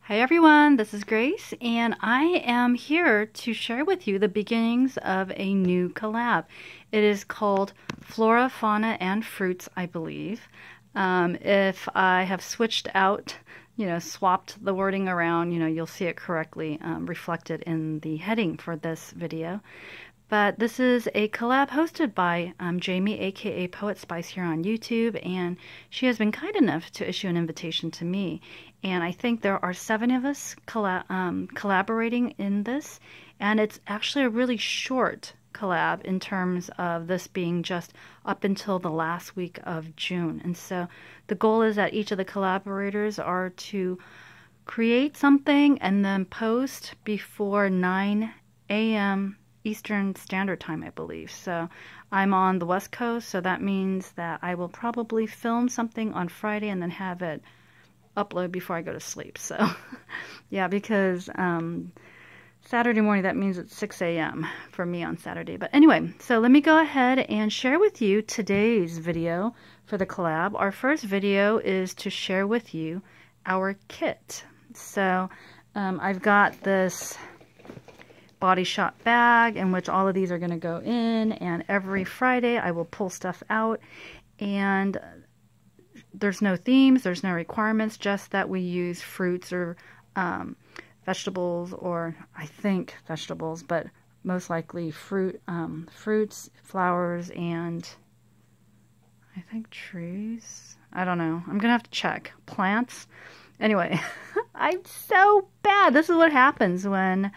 Hi everyone, this is Grace, and I am here to share with you the beginnings of a new collab. It is called Flora, Fauna, and Fruits, I believe. If I have switched out, swapped the wording around, you'll see it correctly reflected in the heading for this video. But this is a collab hosted by Jami, aka Poetspice, here on YouTube, and she has been kind enough to issue an invitation to me. And I think there are 7 of us collaborating in this, and it's actually a really short collab in terms of this being just up until the last week of June. And so the goal is that each of the collaborators are to create something and then post before 9 a.m. Eastern Standard Time, I believe. So I'm on the West Coast, so that means that I will probably film something on Friday and then have it upload before I go to sleep. So yeah, because Saturday morning, that means it's 6 a.m. for me on Saturday. But anyway, so let me go ahead and share with you today's video for the collab. Our first video is to share with you our kit. So I've got this Body Shop bag in which all of these are going to go in, and every Friday I will pull stuff out, and there's no themes, there's no requirements, just that we use fruits or vegetables, or I think vegetables, but most likely fruits, flowers, and I think trees. I don't know. I'm gonna have to check. Plants. Anyway, I'm so bad. This is what happens when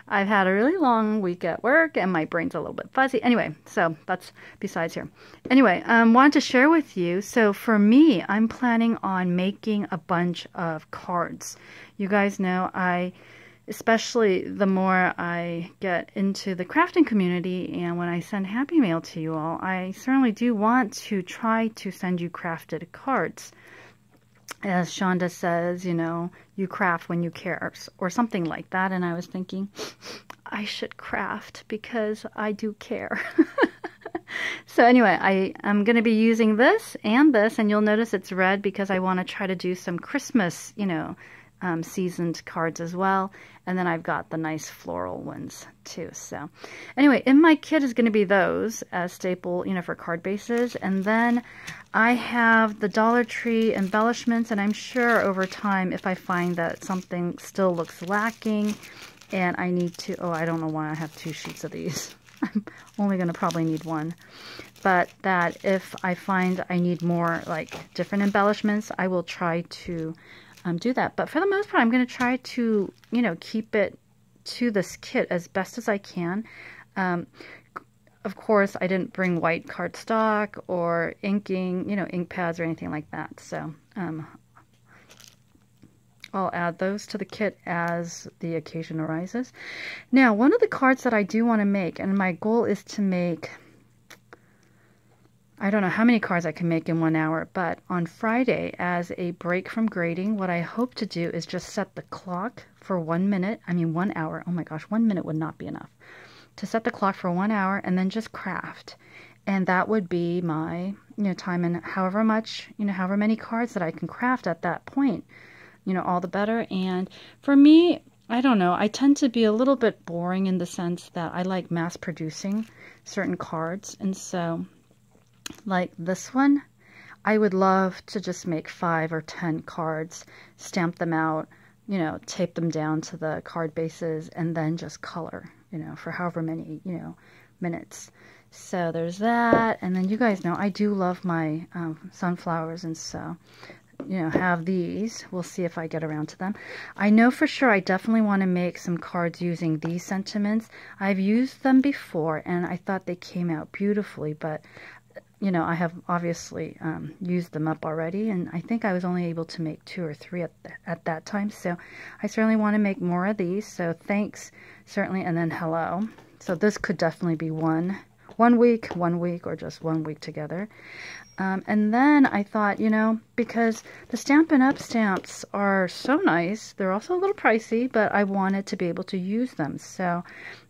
I've had a really long week at work and my brain's a little bit fuzzy. Anyway, so that's besides here. Anyway, wanted to share with you. So for me, I'm planning on making a bunch of cards. You guys know especially the more I get into the crafting community and when I send Happy Mail to you all, I certainly do want to try to send you crafted cards. As Shonda says, you craft when you care, or something like that. And I was thinking, I should craft because I do care. So anyway, I'm going to be using this, and you'll notice it's red because I want to try to do some Christmas, seasoned cards as well. And then I've got the nice floral ones too. So anyway, in my kit is going to be those as staple, for card bases. And then I have the Dollar Tree embellishments, and I'm sure over time, if I find that something still looks lacking and I need to, I don't know why I have 2 sheets of these. I'm only going to probably need 1. But that if I find I need more like different embellishments, I will try to do that. But for the most part, I'm going to try to, keep it to this kit as best as I can. Of course, I didn't bring white cardstock or inking, ink pads or anything like that. So I'll add those to the kit as the occasion arises. Now, one of the cards that I do want to make, and my goal is to make, I don't know how many cards I can make in 1 hour, but on Friday, as a break from grading, what I hope to do is just set the clock for 1 minute. I mean, 1 hour. Oh my gosh, 1 minute would not be enough. To set the clock for 1 hour and then just craft. And that would be my, time, and however much, however many cards that I can craft at that point, all the better. And for me, I don't know, I tend to be a little bit boring in the sense that I like mass producing certain cards. And so, like this one, I would love to just make 5 or 10 cards, stamp them out, tape them down to the card bases, and then just color, for however many, minutes. So there's that. And then you guys know I do love my sunflowers, and so, have these. We'll see if I get around to them. I know for sure I definitely want to make some cards using these sentiments. I've used them before, and I thought they came out beautifully, but I have obviously used them up already, and I think I was only able to make 2 or 3 at that time. So I certainly want to make more of these. So thanks, certainly, and then hello. So this could definitely be one week, or just 1 week together. And then I thought, because the Stampin' Up! Stamps are so nice, they're also a little pricey, but I wanted to be able to use them. So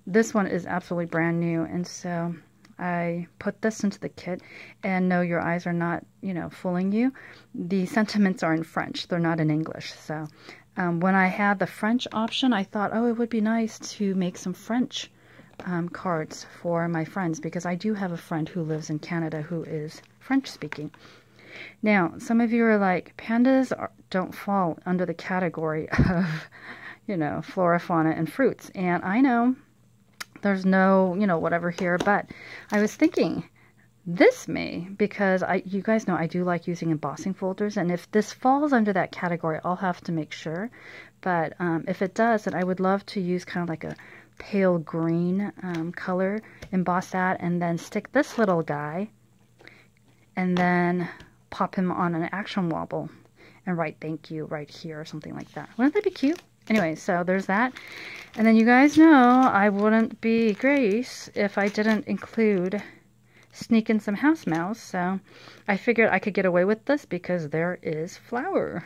this one is absolutely brand new, and so I put this into the kit, and no, your eyes are not, you know, fooling you. The sentiments are in French. They're not in English. So when I had the French option, I thought, oh, it would be nice to make some French cards for my friends, because I do have a friend who lives in Canada who is French speaking. Now, some of you are like, pandas don't fall under the category of, you know, flora, fauna, and fruits. And I know there's no, you know, whatever here, but I was thinking this may, because you guys know I do like using embossing folders, and if this falls under that category, I'll have to make sure. But if it does, then I would love to use kind of like a pale green color, emboss that, and then stick this little guy, and then pop him on an action wobble and write thank you right here or something like that. Wouldn't that be cute? Anyway, so there's that. And then you guys know I wouldn't be Grace if I didn't include sneak in some house mouse. So I figured I could get away with this because there is flour.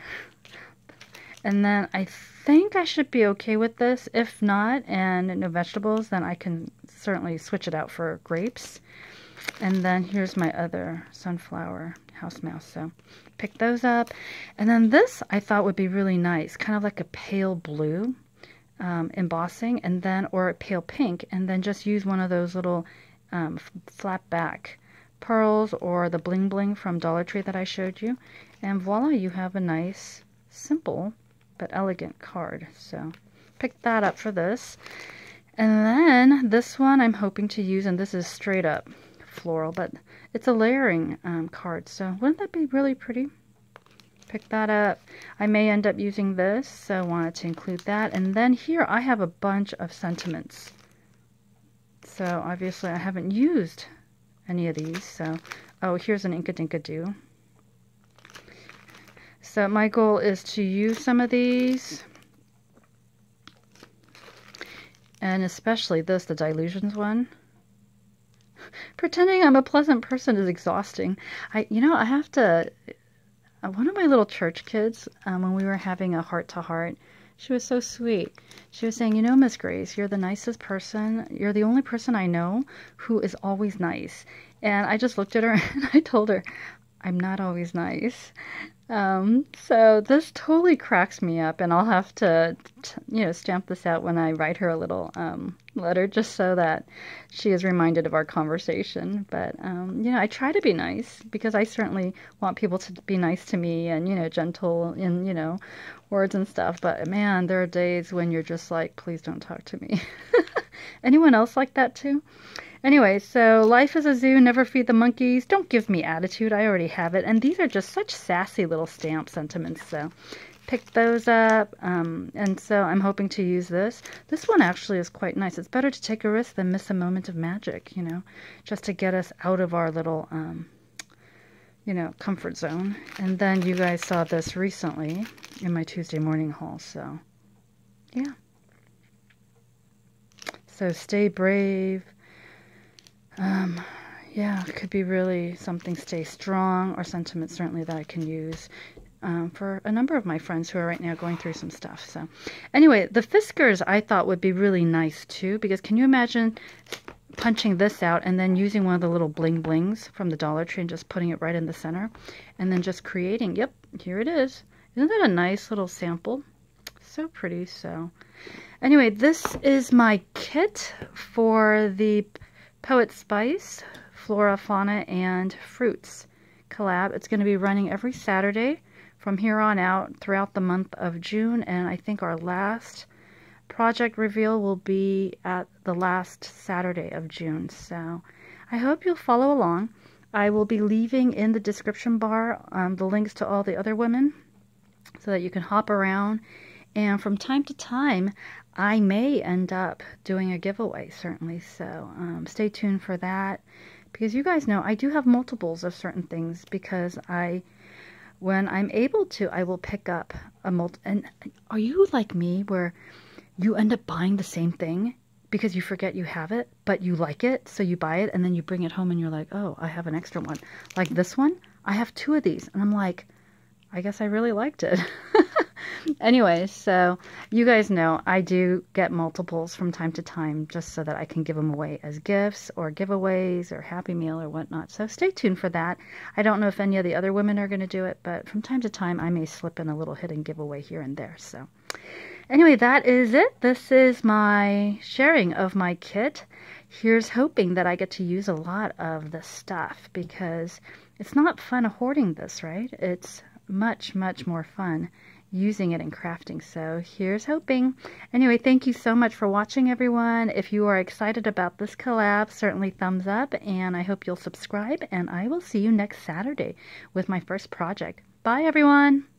And then I think I should be okay with this. If not, and no vegetables, then I can certainly switch it out for grapes. And then here's my other sunflower house mouse. So pick those up. And then this I thought would be really nice, kind of like a pale blue embossing, and then, or a pale pink, and then just use one of those little flat back pearls or the bling bling from Dollar Tree that I showed you. And voila, you have a nice, simple, but elegant card. So pick that up for this. And then this one I'm hoping to use, and this is straight up floral, but it's a layering card, so wouldn't that be really pretty? Pick that up. I may end up using this, so I wanted to include that. And then here I have a bunch of sentiments, so obviously I haven't used any of these. So, oh, here's an Inka-Dinka-Doo. So my goal is to use some of these, and especially this, the Dilutions one. Pretending I'm a pleasant person is exhausting. You know, I have to, one of my little church kids, when we were having a heart-to-heart, she was so sweet. She was saying, you know, Miss Grace, you're the nicest person. You're the only person I know who is always nice. And I just looked at her and I told her, I'm not always nice. So this totally cracks me up, and I'll have to, you know, stamp this out when I write her a little letter, just so that she is reminded of our conversation. But, you know, I try to be nice, because I certainly want people to be nice to me and, you know, gentle in, you know, words and stuff. But, man, there are days when you're just like, please don't talk to me. Anyone else like that, too? Anyway, so life is a zoo, never feed the monkeys, don't give me attitude, I already have it. And these are just such sassy little stamp sentiments, so pick those up. And so I'm hoping to use this. This one actually is quite nice. It's better to take a risk than miss a moment of magic, you know, just to get us out of our little, you know, comfort zone. And then you guys saw this recently in my Tuesday morning haul, so yeah. So stay brave. Yeah, it could be really something, stay strong, or sentiment certainly that I can use for a number of my friends who are right now going through some stuff. So anyway, the Fiskars I thought would be really nice too, because can you imagine punching this out and then using one of the little bling blings from the Dollar Tree and just putting it right in the center, and then just creating, yep, here it is. Isn't that a nice little sample? So pretty. So anyway, this is my kit for the Poetspice, Flora, Fauna, and Fruits collab. It's going to be running every Saturday from here on out throughout the month of June, and I think our last project reveal will be at the last Saturday of June. So I hope you'll follow along. I will be leaving in the description bar the links to all the other women so that you can hop around, and from time to time I may end up doing a giveaway, certainly, so stay tuned for that, because you guys know I do have multiples of certain things, because when I'm able to, I will pick up a and are you like me, where you end up buying the same thing because you forget you have it, but you like it, so you buy it, and then you bring it home and you're like, oh, I have an extra one. Like this one, I have 2 of these, and I'm like, I guess I really liked it. Anyway, so you guys know I do get multiples from time to time just so that I can give them away as gifts or giveaways or Happy Meal or whatnot. So stay tuned for that. I don't know if any of the other women are going to do it, but from time to time I may slip in a little hidden giveaway here and there. So anyway, that is it. This is my sharing of my kit. Here's hoping that I get to use a lot of the stuff because it's not fun hoarding this, right? It's much, much more fun using it in crafting. So here's hoping. Anyway, thank you so much for watching, everyone. If you are excited about this collab, certainly thumbs up, and I hope you'll subscribe, and I will see you next Saturday with my first project. Bye, everyone.